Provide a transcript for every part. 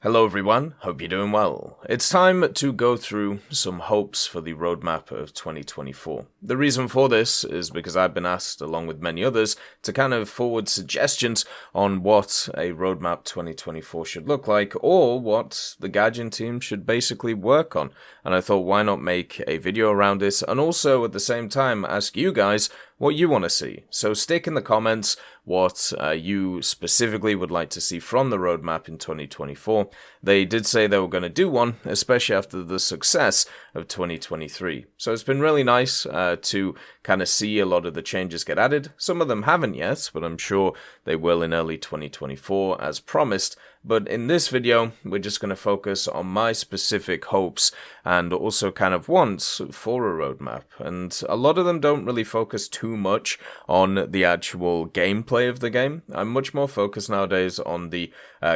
Hello everyone, hope you're doing well. It's time to go through some hopes for the roadmap of 2024. The reason for this is because I've been asked, along with many others, to kind of forward suggestions on what a roadmap 2024 should look like, or what the Gadget team should basically work on. And I thought, why not make a video around this, and also at the same time ask you guys what you want to see. So stick in the comments what you specifically would like to see from the roadmap in 2024. They did say they were going to do one, especially after the success of 2023. So it's been really nice to kind of see a lot of the changes get added. Some of them haven't yet, but I'm sure they will in early 2024 as promised. But in this video, we're just going to focus on my specific hopes and also kind of wants for a roadmap. And a lot of them don't really focus too much on the actual gameplay of the game. I'm much more focused nowadays on the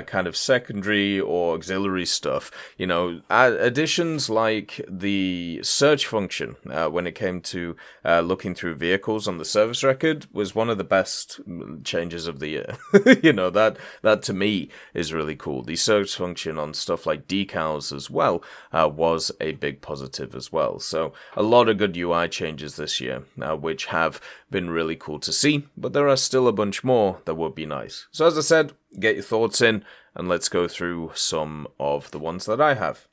kind of secondary or auxiliary stuff. You know, additions like the search function when it came to looking through vehicles on the service record was one of the best changes of the year. You know, that to me is really cool. The search function on stuff like decals as well was a big positive as well. So a lot of good UI changes this year, which have been really cool to see, but there are still a bunch more that would be nice. So as I said, get your thoughts in and let's go through some of the ones that I have.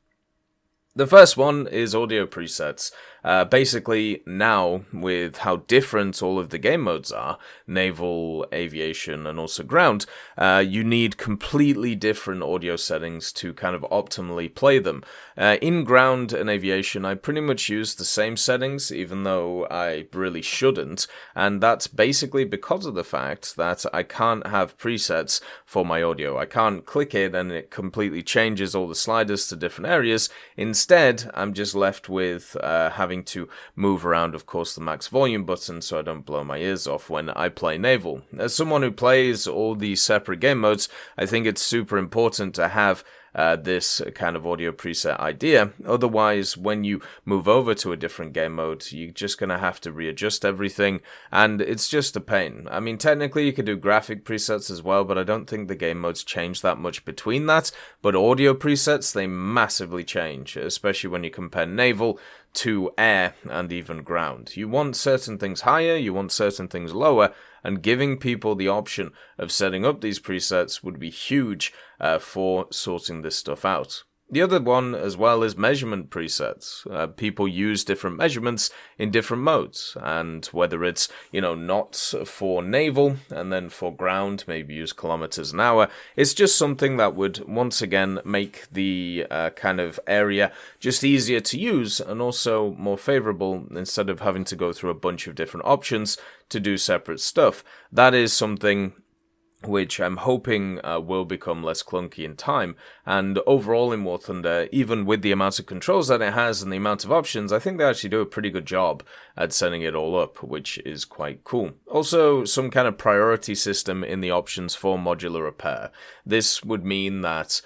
The first one is audio presets. Basically, now, with how different all of the game modes are, naval, aviation, and also ground, you need completely different audio settings to kind of optimally play them. In ground and aviation, I pretty much use the same settings, even though I really shouldn't, and that's basically because of the fact that I can't have presets for my audio. I can't click it and it completely changes all the sliders to different areas. Instead, I'm just left with having to move around, of course, the max volume button so I don't blow my ears off when I play naval. As someone who plays all these separate game modes, I think it's super important to have this kind of audio preset idea. Otherwise, when you move over to a different game mode, you're just going to have to readjust everything, and it's just a pain. I mean, technically you could do graphic presets as well, but I don't think the game modes change that much between that. But audio presets, they massively change, especially when you compare naval to air and even ground. You want certain things higher, you want certain things lower, and giving people the option of setting up these presets would be huge for sorting this stuff out. The other one as well is measurement presets. People use different measurements in different modes, and whether it's, you know, knots for naval and then for ground, maybe use kilometers an hour, it's just something that would once again make the kind of area just easier to use and also more favorable instead of having to go through a bunch of different options to do separate stuff. That is something which I'm hoping will become less clunky in time. And overall in War Thunder, even with the amount of controls that it has and the amount of options, I think they actually do a pretty good job at setting it all up, which is quite cool. Also, some kind of priority system in the options for modular repair. This would mean that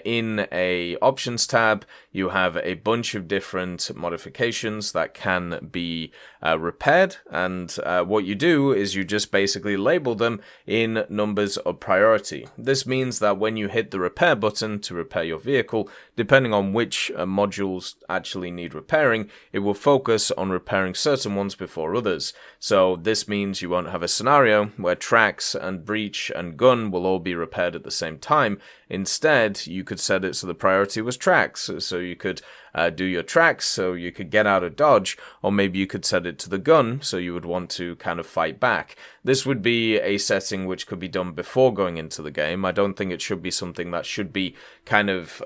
in a options tab, you have a bunch of different modifications that can be repaired, and what you do is you just basically label them in numbers of priority. This means that when you hit the repair button to repair your vehicle, depending on which modules actually need repairing, it will focus on repairing certain ones before others. So this means you won't have a scenario where tracks and breach and gun will all be repaired at the same time. Instead, you could set it so the priority was tracks, so you could do your tracks so you could get out of dodge, or maybe you could set it to the gun so you would want to kind of fight back. This would be a setting which could be done before going into the game. I don't think it should be something that should be kind of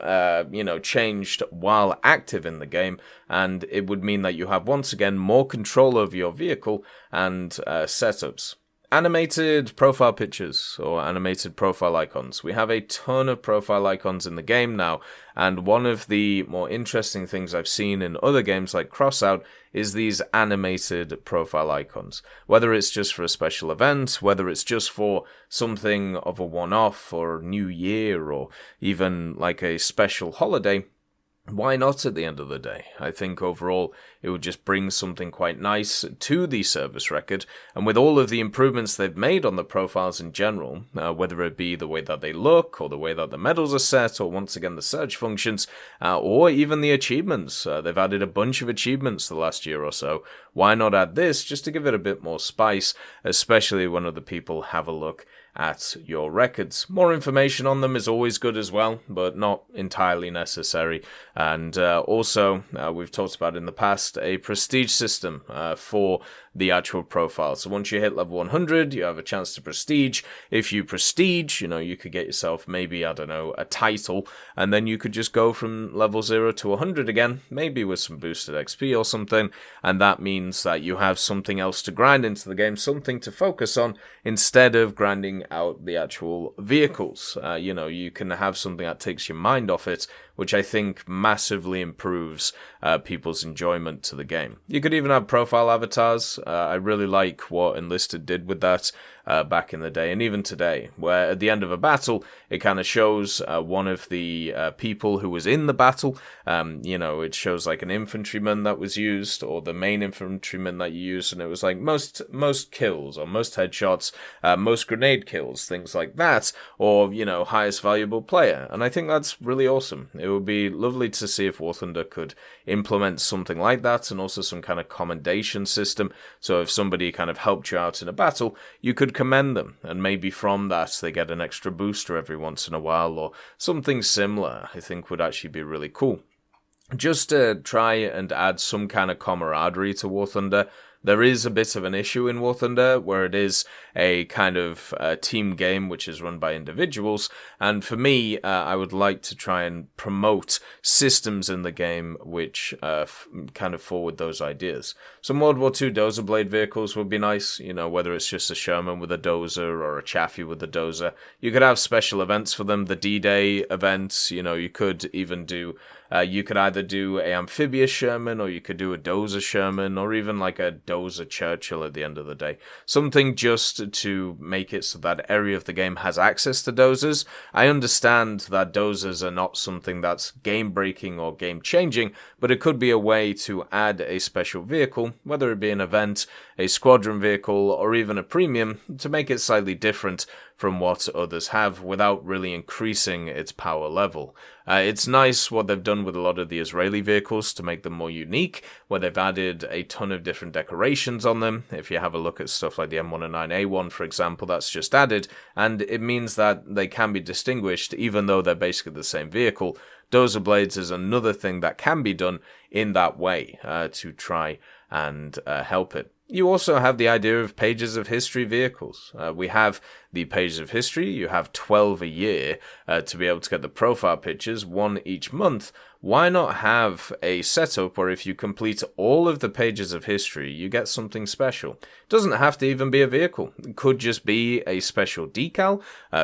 changed while active in the game, and it would mean that you have once again more control over your vehicle and setups. Animated profile pictures or animated profile icons. We have a ton of profile icons in the game now, and one of the more interesting things I've seen in other games like Crossout is these animated profile icons. Whether it's just for a special event, whether it's just for something of a one-off or New Year or even like a special holiday, why not at the end of the day? I think overall it would just bring something quite nice to the service record, and with all of the improvements they've made on the profiles in general, whether it be the way that they look, or the way that the medals are set, or once again the search functions, or even the achievements. They've added a bunch of achievements the last year or so. Why not add this just to give it a bit more spice, especially when other people have a look at your records. More information on them is always good as well, but not entirely necessary. And also, we've talked about in the past, a prestige system for the actual profile. So once you hit level 100, you have a chance to prestige. If you prestige, you could get yourself maybe, I don't know, a title, and then you could just go from level 0 to 100 again, maybe with some boosted XP or something, and that means that you have something else to grind into the game, something to focus on, instead of grinding out the actual vehicles. You can have something that takes your mind off it, which I think massively improves people's enjoyment to the game. You could even have profile avatars. I really like what Enlisted did with that back in the day, and even today, where at the end of a battle, it kind of shows one of the people who was in the battle. It shows like an infantryman that was used, or the main infantryman that you used, and it was like most kills, or most headshots, most grenade kills, things like that, or, highest valuable player. And I think that's really awesome. It would be lovely to see if War Thunder could implement something like that, and also some kind of commendation system. So if somebody kind of helped you out in a battle, you could commend them, and maybe from that they get an extra booster every once in a while, or something similar. I think would actually be really cool. Just to try and add some kind of camaraderie to War Thunder. There is a bit of an issue in War Thunder where it is a kind of team game which is run by individuals, and for me, I would like to try and promote systems in the game which kind of forward those ideas. Some World War II dozer blade vehicles would be nice, whether it's just a Sherman with a dozer or a Chaffee with a dozer. You could have special events for them, the D-Day events, you could even do you could either do a amphibious Sherman, or you could do a dozer Sherman, or even like a dozer Churchill at the end of the day. Something just to make it so that area of the game has access to dozers. I understand that dozers are not something that's game-breaking or game-changing, but it could be a way to add a special vehicle, whether it be an event, a squadron vehicle, or even a premium, to make it slightly different from what others have without really increasing its power level. It's nice what they've done with a lot of the Israeli vehicles to make them more unique, where they've added a ton of different decorations on them. If you have a look at stuff like the M109A1, for example, that's just added, and it means that they can be distinguished even though they're basically the same vehicle. Dozer blades is another thing that can be done in that way to try and help it. You also have the idea of pages of history vehicles. We have the pages of history. You have 12 a year to be able to get the profile pictures, one each month. Why not have a setup where if you complete all of the pages of history, you get something special? It doesn't have to even be a vehicle. It could just be a special decal,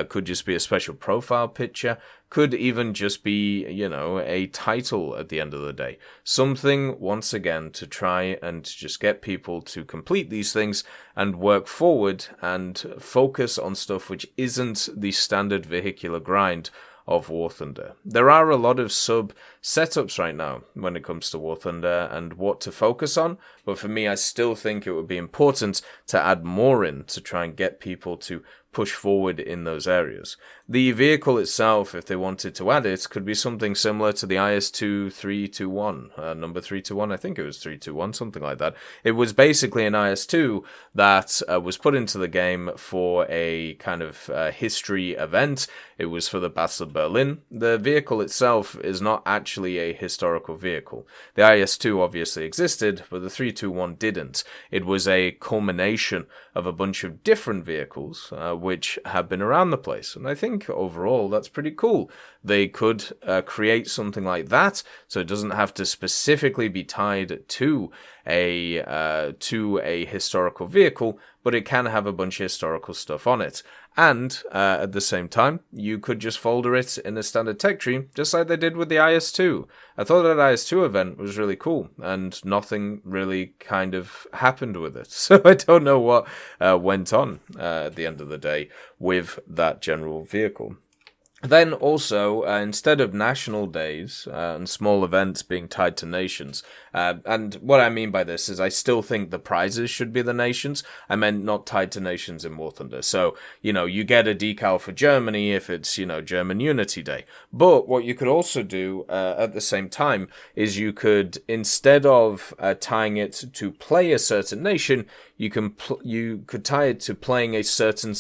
could just be a special profile picture, could even just be, a title at the end of the day. Something, once again, to try and just get people to complete these things and work forward and focus on stuff which isn't the standard vehicular grind of War Thunder. There are a lot of sub setups right now when it comes to War Thunder and what to focus on, but for me, I still think it would be important to add more in to try and get people to push forward in those areas. The vehicle itself, if they wanted to add it, could be something similar to the IS-2 321, number 321, I think it was 321, something like that. It was basically an IS-2 that was put into the game for a kind of history event. It was for the Battle of Berlin. The vehicle itself is not actually a historical vehicle. The IS-2 obviously existed, but the 321 didn't. It was a culmination of a bunch of different vehicles which have been around the place, and I think overall that's pretty cool. They could create something like that, so it doesn't have to specifically be tied to a historical vehicle, but it can have a bunch of historical stuff on it. And at the same time, you could just folder it in a standard tech tree, just like they did with the IS-2. I thought that IS-2 event was really cool, and nothing really kind of happened with it. So I don't know what went on at the end of the day with that general vehicle. Then also, instead of national days and small events being tied to nations, and what I mean by this is I still think the prizes should be the nations. I meant not tied to nations in War Thunder. So, you get a decal for Germany if it's, German Unity Day. But what you could also do at the same time is you could, instead of tying it to play a certain nation, you could tie it to playing a certain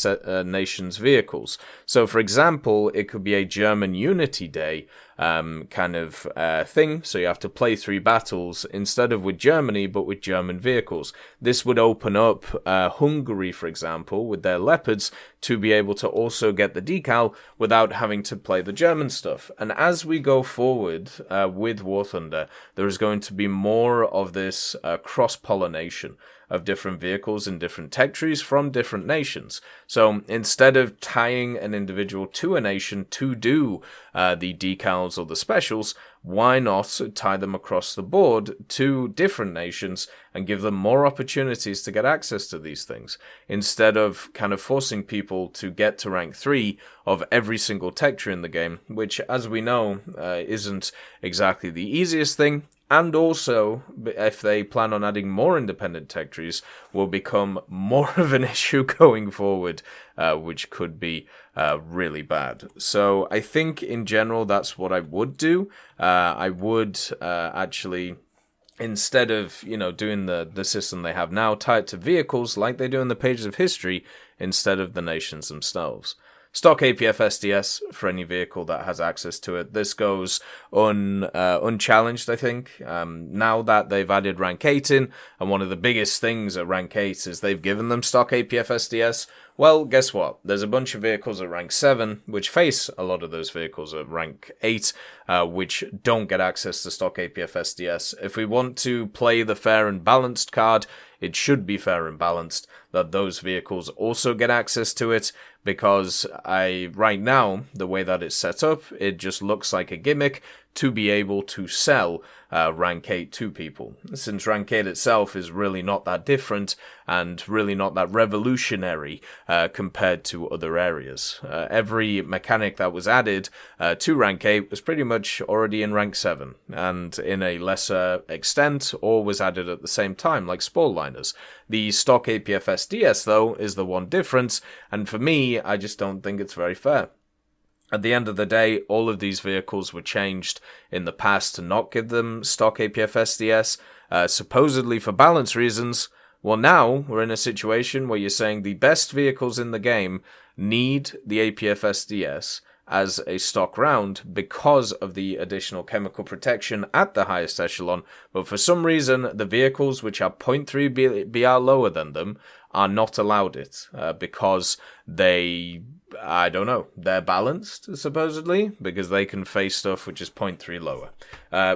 nation's vehicles. So, for example, it could be a German Unity Day kind of thing. So you have to play 3 battles instead of with Germany, but with German vehicles. This would open up Hungary, for example, with their Leopards, to be able to also get the decal without having to play the German stuff. And as we go forward with War Thunder, there is going to be more of this cross-pollination of different vehicles and different tech trees from different nations. So instead of tying an individual to a nation to do the decals or the specials, why not tie them across the board to different nations and give them more opportunities to get access to these things, instead of kind of forcing people to get to rank 3 of every single tech tree in the game, which, as we know, isn't exactly the easiest thing. And also, if they plan on adding more independent tech trees, will become more of an issue going forward, which could be really bad. So I think in general, that's what I would do. I would actually, instead of, doing the system they have now, tie it to vehicles like they do in the pages of history, instead of the nations themselves. Stock APF SDS for any vehicle that has access to it. This goes unchallenged, I think. Now that they've added rank 8 in, and one of the biggest things at rank 8 is they've given them stock APF SDS. Well, guess what? There's a bunch of vehicles at rank 7, which face a lot of those vehicles at rank 8, which don't get access to stock APF SDS. If we want to play the fair and balanced card, it should be fair and balanced that those vehicles also get access to it, because right now, the way that it's set up, it just looks like a gimmick to be able to sell rank 8 to people, since rank 8 itself is really not that different and really not that revolutionary compared to other areas. Every mechanic that was added to rank 8 was pretty much already in rank 7, and in a lesser extent, or was added at the same time, like spall liners. The stock APF SDS, though, is the one difference, and for me, I just don't think it's very fair. At the end of the day, all of these vehicles were changed in the past to not give them stock APF SDS, supposedly for balance reasons. Well, now we're in a situation where you're saying the best vehicles in the game need the APF SDS as a stock round because of the additional chemical protection at the highest echelon, but for some reason, the vehicles which are 0.3 BR lower than them are not allowed it, because I don't know, they're balanced, supposedly, because they can face stuff which is 0.3 lower.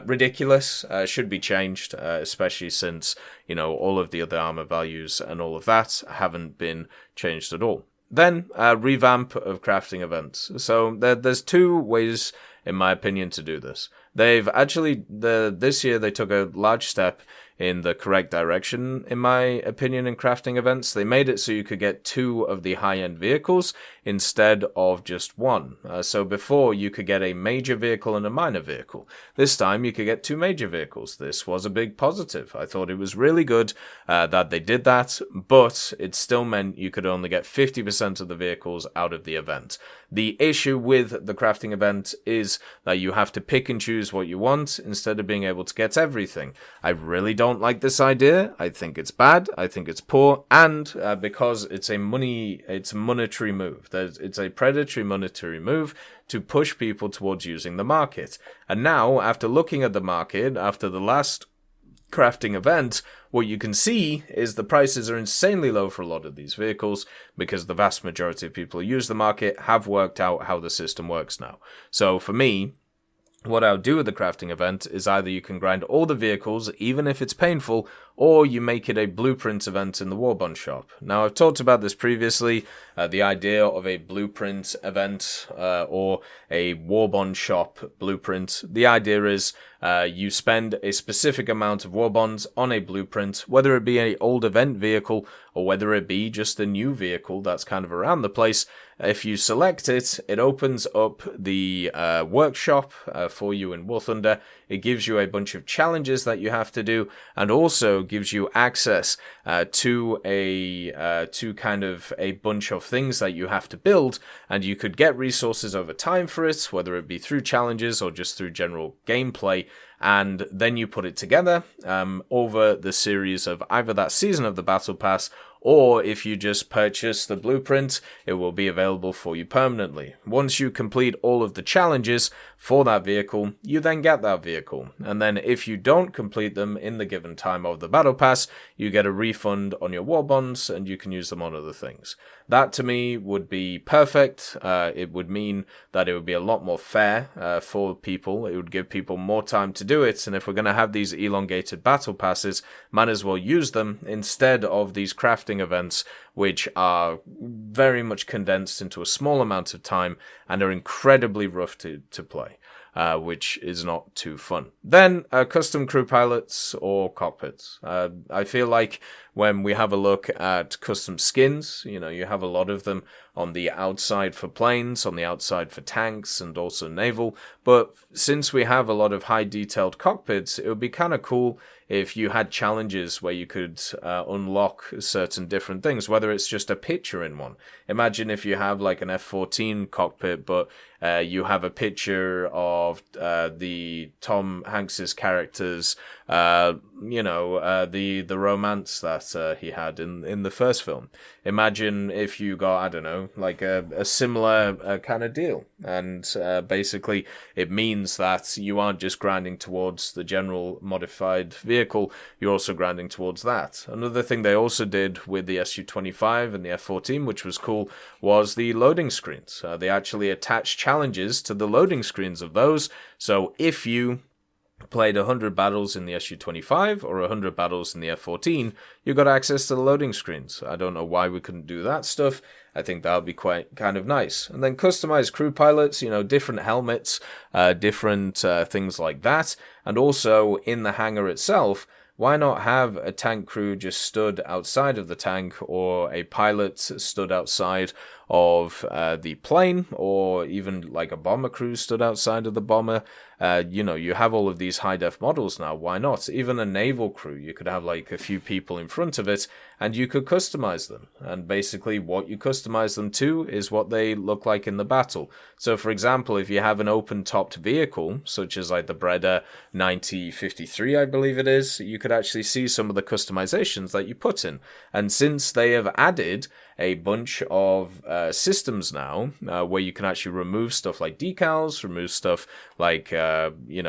Ridiculous, should be changed, especially since, all of the other armor values and all of that haven't been changed at all. Then, revamp of crafting events. So there's 2 ways, in my opinion, to do this. They've actually, this year they took a large step in the correct direction, in my opinion, in crafting events. They made it so you could get 2 of the high-end vehicles instead of just 1. So before, you could get a major vehicle and a minor vehicle. This time, you could get 2 major vehicles. This was a big positive. I thought it was really good that they did that, but it still meant you could only get 50% of the vehicles out of the event. The issue with the crafting event is that you have to pick and choose what you want instead of being able to get everything. I really don't like this idea. I think it's bad. I think it's poor. And because it's a monetary move. It's a predatory monetary move to push people towards using the market. And now, after looking at the market, after the last crafting event, what you can see is the prices are insanely low for a lot of these vehicles because the vast majority of people who use the market have worked out how the system works now. So for me, what I would do with the crafting event is either you can grind all the vehicles, even if it's painful, or you make it a blueprint event in the Warbond shop. Now, I've talked about this previously, the idea of a blueprint event or a Warbond shop blueprint. The idea is you spend a specific amount of Warbonds on a blueprint, whether it be an old event vehicle or whether it be just a new vehicle that's kind of around the place. If you select it, it opens up the workshop for you in War Thunder. It gives you a bunch of challenges that you have to do, and also gives you access to kind of a bunch of things that you have to build, and you could get resources over time for it, whether it be through challenges or just through general gameplay. And then you put it together over the series of either that season of the Battle Pass, or if you just purchase the blueprint, it will be available for you permanently. Once you complete all of the challenges for that vehicle, you then get that vehicle. And then if you don't complete them in the given time of the Battle Pass, you get a refund on your war bonds and you can use them on other things. That to me would be perfect. It would mean that it would be a lot more fair for people. It would give people more time to do it. And if we're going to have these elongated battle passes, might as well use them instead of these crafting events, which are very much condensed into a small amount of time and are incredibly rough to play. Which is not too fun. Then, custom crew pilots or cockpits. I feel like when we have a look at custom skins, you have a lot of them on the outside for planes, on the outside for tanks, and also naval. But since we have a lot of high detailed cockpits, it would be kind of cool if you had challenges where you could unlock certain different things, whether it's just a picture in one. Imagine if you have like an F-14 cockpit, but you have a picture of the Tom Hanks's characters, the romance that he had in the first film. Imagine if you got, I don't know, like a similar kind of deal. And basically it means that you aren't just grinding towards the general modified vehicle, you're also grinding towards that. Another thing they also did with the Su-25 and the F-14, which was cool, was the loading screens. They actually attached challenges to the loading screens of those. So if you played 100 battles in the Su-25 or 100 battles in the F-14, you got access to the loading screens. I don't know why we couldn't do that stuff. I think that would be quite kind of nice. And then customized crew pilots, different helmets, different things like that. And also in the hangar itself, why not have a tank crew just stood outside of the tank, or a pilot stood outside of the plane, or even like a bomber crew stood outside of the bomber? You have all of these high-def models now. Why not? Even a naval crew, you could have like a few people in front of it, and you could customize them. And basically what you customize them to is what they look like in the battle. So for example, if you have an open-topped vehicle, such as like the Breda 9053, I believe it is, you could actually see some of the customizations that you put in. And since they have added a bunch of systems now where you can actually remove stuff like decals, remove stuff like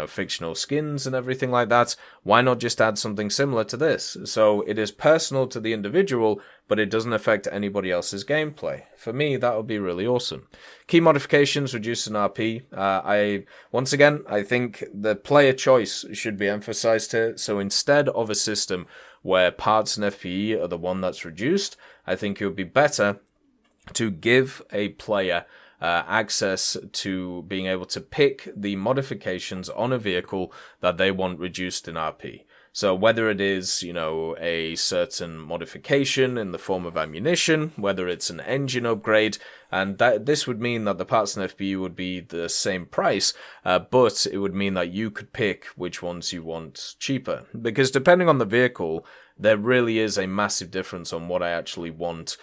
fictional skins and everything like that, why not just add something similar to this? So it is personal to the individual, but it doesn't affect anybody else's gameplay. For me, that would be really awesome. Key modifications, reduce an RP. I think the player choice should be emphasized here. So instead of a system where parts and FPE are the one that's reduced, I think it would be better to give a player access to being able to pick the modifications on a vehicle that they want reduced in RP. So whether it is, a certain modification in the form of ammunition, whether it's an engine upgrade, and this would mean that the parts and FPU would be the same price, but it would mean that you could pick which ones you want cheaper. Because depending on the vehicle, there really is a massive difference on what I actually want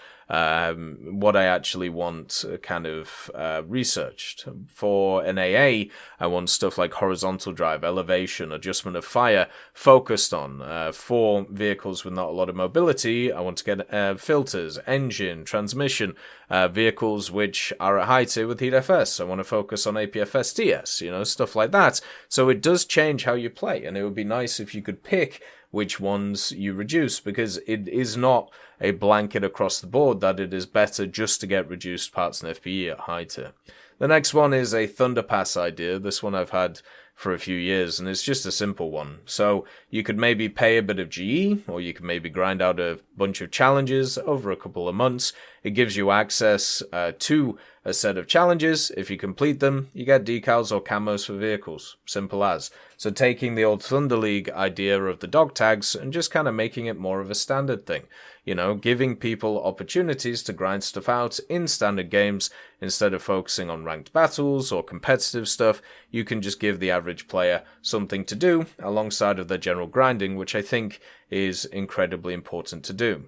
researched. For an AA, I want stuff like horizontal drive, elevation, adjustment of fire focused on. For vehicles with not a lot of mobility, I want to get filters, engine, transmission, vehicles which are at high tier with Heat FS. I want to focus on APFS TS, stuff like that. So it does change how you play, and it would be nice if you could pick which ones you reduce, because it is not a blanket across the board that it is better just to get reduced parts and FPE at high tier. The next one is a Thunder Pass idea. This one I've had for a few years, and it's just a simple one. So you could maybe pay a bit of GE, or you could maybe grind out a bunch of challenges over a couple of months. It gives you access to a set of challenges. If you complete them, you get decals or camos for vehicles. Simple as. So taking the old Thunder League idea of the dog tags and just kind of making it more of a standard thing. You know, giving people opportunities to grind stuff out in standard games instead of focusing on ranked battles or competitive stuff. You can just give the average player something to do alongside of their general grinding, which I think is incredibly important to do.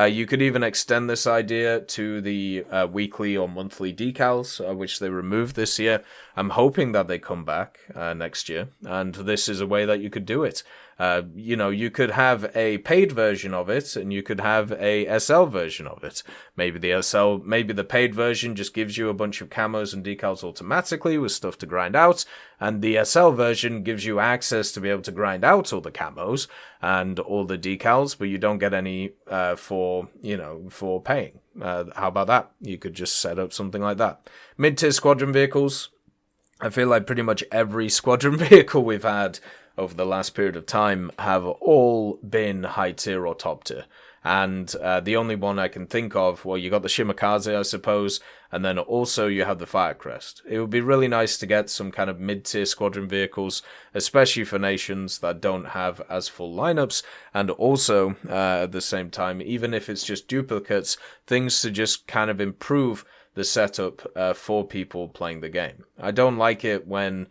You could even extend this idea to the weekly or monthly decals, which they removed this year. I'm hoping that they come back next year, and this is a way that you could do it. You know, you could have a paid version of it, and you could have a SL version of it. Maybe the paid version just gives you a bunch of camos and decals automatically with stuff to grind out, and the SL version gives you access to be able to grind out all the camos and all the decals, but you don't get any for paying. How about that? You could just set up something like that. Mid-tier squadron vehicles. I feel like pretty much every squadron vehicle we've had over the last period of time have all been high tier or top tier. And the only one I can think of, well, you got the Shimakaze, I suppose, and then also you have the Firecrest. It would be really nice to get some kind of mid-tier squadron vehicles, especially for nations that don't have as full lineups, and also, at the same time, even if it's just duplicates, things to just kind of improve the setup for people playing the game. I don't like it when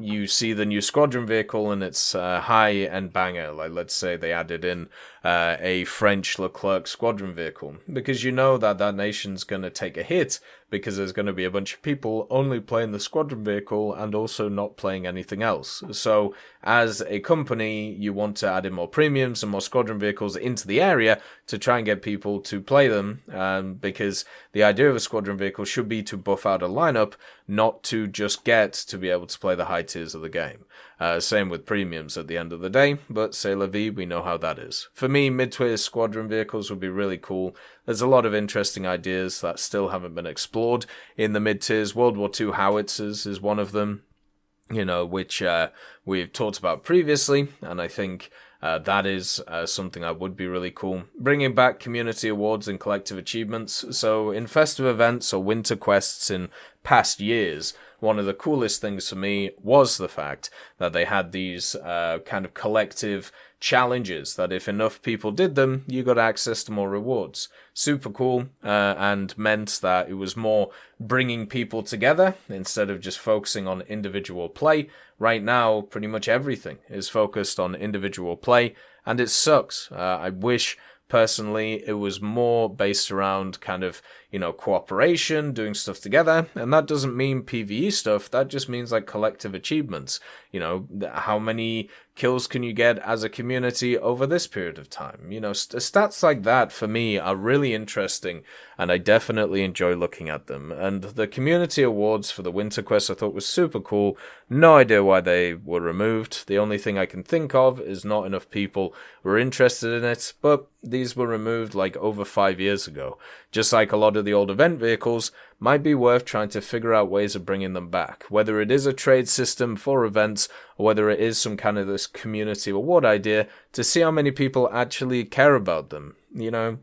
you see the new squadron vehicle and it's high-end banger, like let's say they added in a French Leclerc squadron vehicle, because you know that that nation's going to take a hit because there's going to be a bunch of people only playing the squadron vehicle and also not playing anything else. So as a company, you want to add in more premiums and more squadron vehicles into the area to try and get people to play them, because the idea of a squadron vehicle should be to buff out a lineup, not to just get to be able to play the high tiers of the game. Same with premiums at the end of the day, but c'est la vie, we know how that is. For me, mid-tier squadron vehicles would be really cool. There's a lot of interesting ideas that still haven't been explored in the mid-tiers. World War II howitzers is one of them, you know, which we've talked about previously, and I think that is something that would be really cool. Bringing back community awards and collective achievements. So in festive events or winter quests in past years, one of the coolest things for me was the fact that they had these kind of collective challenges that if enough people did them, you got access to more rewards. Super cool, and meant that it was more bringing people together instead of just focusing on individual play. Right now, pretty much everything is focused on individual play, and it sucks. I wish personally it was more based around kind of, you know, cooperation, doing stuff together, and that doesn't mean PvE stuff, that just means like collective achievements. You know, how many kills can you get as a community over this period of time? You know, stats like that for me are really interesting, and I definitely enjoy looking at them. And the community awards for the winter quest I thought was super cool. No idea why they were removed. The only thing I can think of is not enough people were interested in it, but these were removed like over 5 years ago. Just like a lot of the old event vehicles, might be worth trying to figure out ways of bringing them back, whether it is a trade system for events or whether it is some kind of this community award idea to see how many people actually care about them, you know.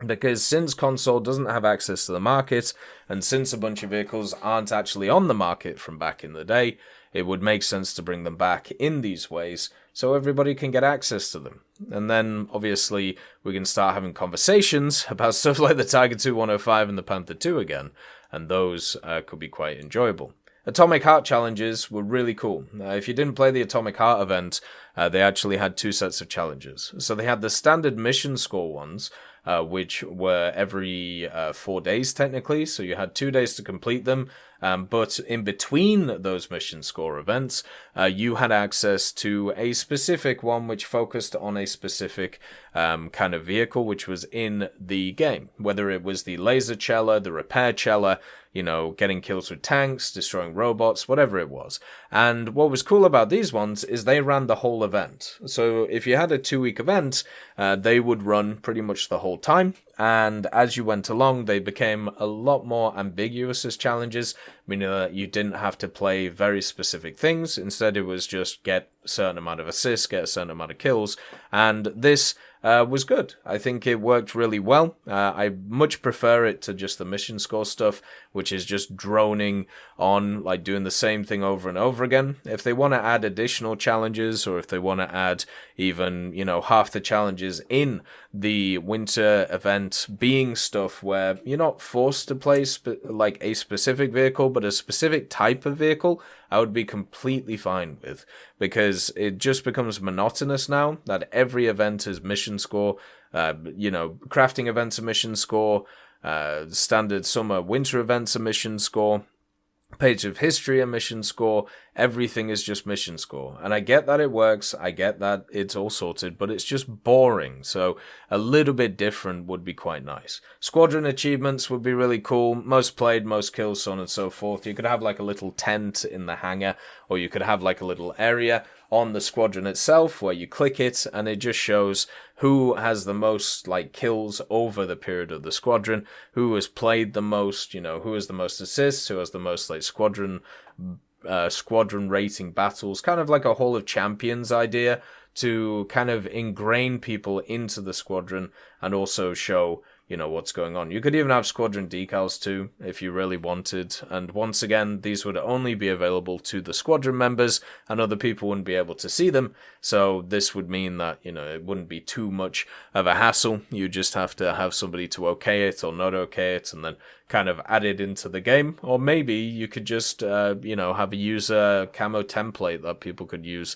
Because since console doesn't have access to the market, and since a bunch of vehicles aren't actually on the market from back in the day, it would make sense to bring them back in these ways so everybody can get access to them. And then, obviously, we can start having conversations about stuff like the Tiger 2 105 and the Panther 2 again, and those could be quite enjoyable. Atomic Heart challenges were really cool. If you didn't play the Atomic Heart event, they actually had 2 sets of challenges. So they had the standard mission score ones, which were every 4 days technically, so you had 2 days to complete them, but in between those mission score events, you had access to a specific one which focused on a specific kind of vehicle which was in the game, whether it was the laser chella, the repair chella, getting kills with tanks, destroying robots, whatever it was. And what was cool about these ones is they ran the whole event. So if you had a 2-week event, they would run pretty much the whole time. And as you went along, they became a lot more ambiguous as challenges, meaning that you didn't have to play very specific things. Instead, it was just get a certain amount of assists, get a certain amount of kills. And this was good. I think it worked really well. I much prefer it to just the mission score stuff, which is just droning on, like doing the same thing over and over again. If they want to add additional challenges, or if they want to add even, half the challenges in the winter event being stuff where you're not forced to play like a specific vehicle, but a specific type of vehicle, I would be completely fine with, because it just becomes monotonous now that every event is mission score, crafting events a mission score, standard summer winter events a mission score, page of history a mission score, everything is just mission score. And I get that it works, I get that it's all sorted, but it's just boring. So a little bit different would be quite nice. Squadron achievements would be really cool. Most played, most kills, so on and so forth. You could have like a little tent in the hangar, or you could have like a little area on the squadron itself where you click it and it just shows who has the most like kills over the period of the squadron, who has played the most, who has the most assists, who has the most like squadron rating battles, kind of like a Hall of Champions idea to kind of ingrain people into the squadron and also show what's going on. You could even have squadron decals too, if you really wanted. And once again, these would only be available to the squadron members, and other people wouldn't be able to see them. So this would mean that, it wouldn't be too much of a hassle. You just have to have somebody to okay it or not okay it, and then kind of add it into the game. Or maybe you could just, have a user camo template that people could use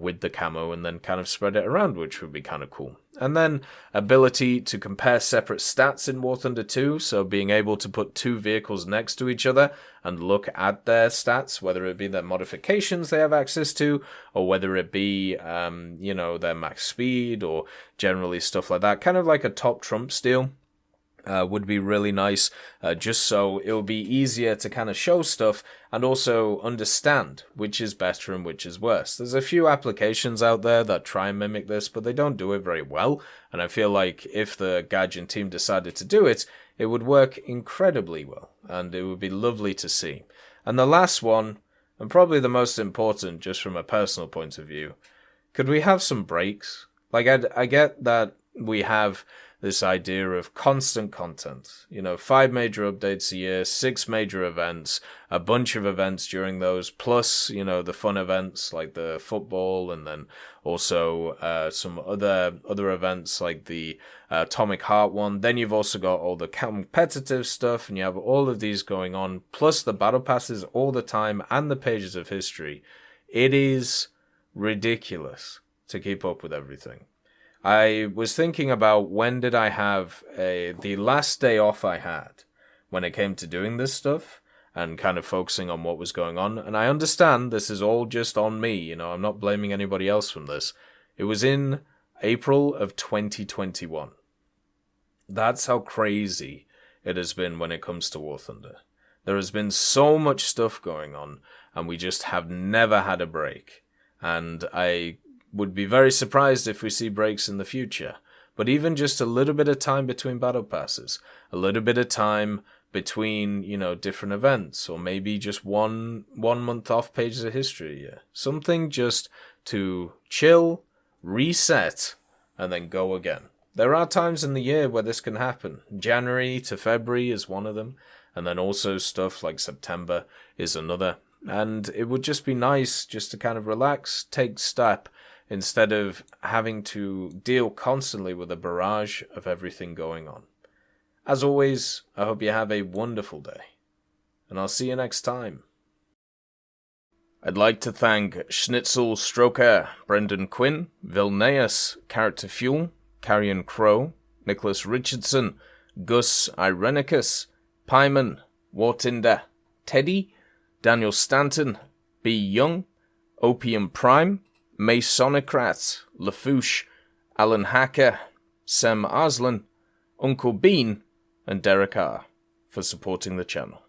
with the camo and then kind of spread it around, which would be kind of cool. And then ability to compare separate stats in War Thunder 2, so being able to put two vehicles next to each other and look at their stats, whether it be their modifications they have access to, or whether it be, their max speed, or generally stuff like that. Kind of like a top trumps deal. Would be really nice, just so it will be easier to kind of show stuff and also understand which is better and which is worse. There's a few applications out there that try and mimic this, but they don't do it very well, and I feel like if the Gaijin team decided to do it, it would work incredibly well, and it would be lovely to see. And the last one, and probably the most important just from a personal point of view, could we have some breaks? Like, I get that we have this idea of constant content, 5 major updates a year, 6 major events, a bunch of events during those, plus, the fun events like the football, and then also some other events like the Atomic Heart one. Then you've also got all the competitive stuff, and you have all of these going on, plus the battle passes all the time and the pages of history. It is ridiculous to keep up with everything. I was thinking about when did I have the last day off I had when it came to doing this stuff and kind of focusing on what was going on. And I understand this is all just on me, I'm not blaming anybody else from this. It was in April of 2021. That's how crazy it has been when it comes to War Thunder. There has been so much stuff going on, and we just have never had a break. And I would be very surprised if we see breaks in the future. But even just a little bit of time between battle passes, a little bit of time between, different events, or maybe just one month off pages of history. Yeah. Something just to chill, reset, and then go again. There are times in the year where this can happen. January to February is one of them, and then also stuff like September is another. And it would just be nice just to kind of relax, take step, instead of having to deal constantly with a barrage of everything going on. As always, I hope you have a wonderful day, and I'll see you next time. I'd like to thank Schnitzel Stroker, Brendan Quinn, Vilneus, Character Fuel, Carrion Crow, Nicholas Richardson, Gus Irenicus, Pyman, Wartinder, Teddy, Daniel Stanton, B. Young, Opium Prime, Masonocrat, Lafouche, Alan Hacker, Sem Arslan, Uncle Bean, and Derek R. for supporting the channel.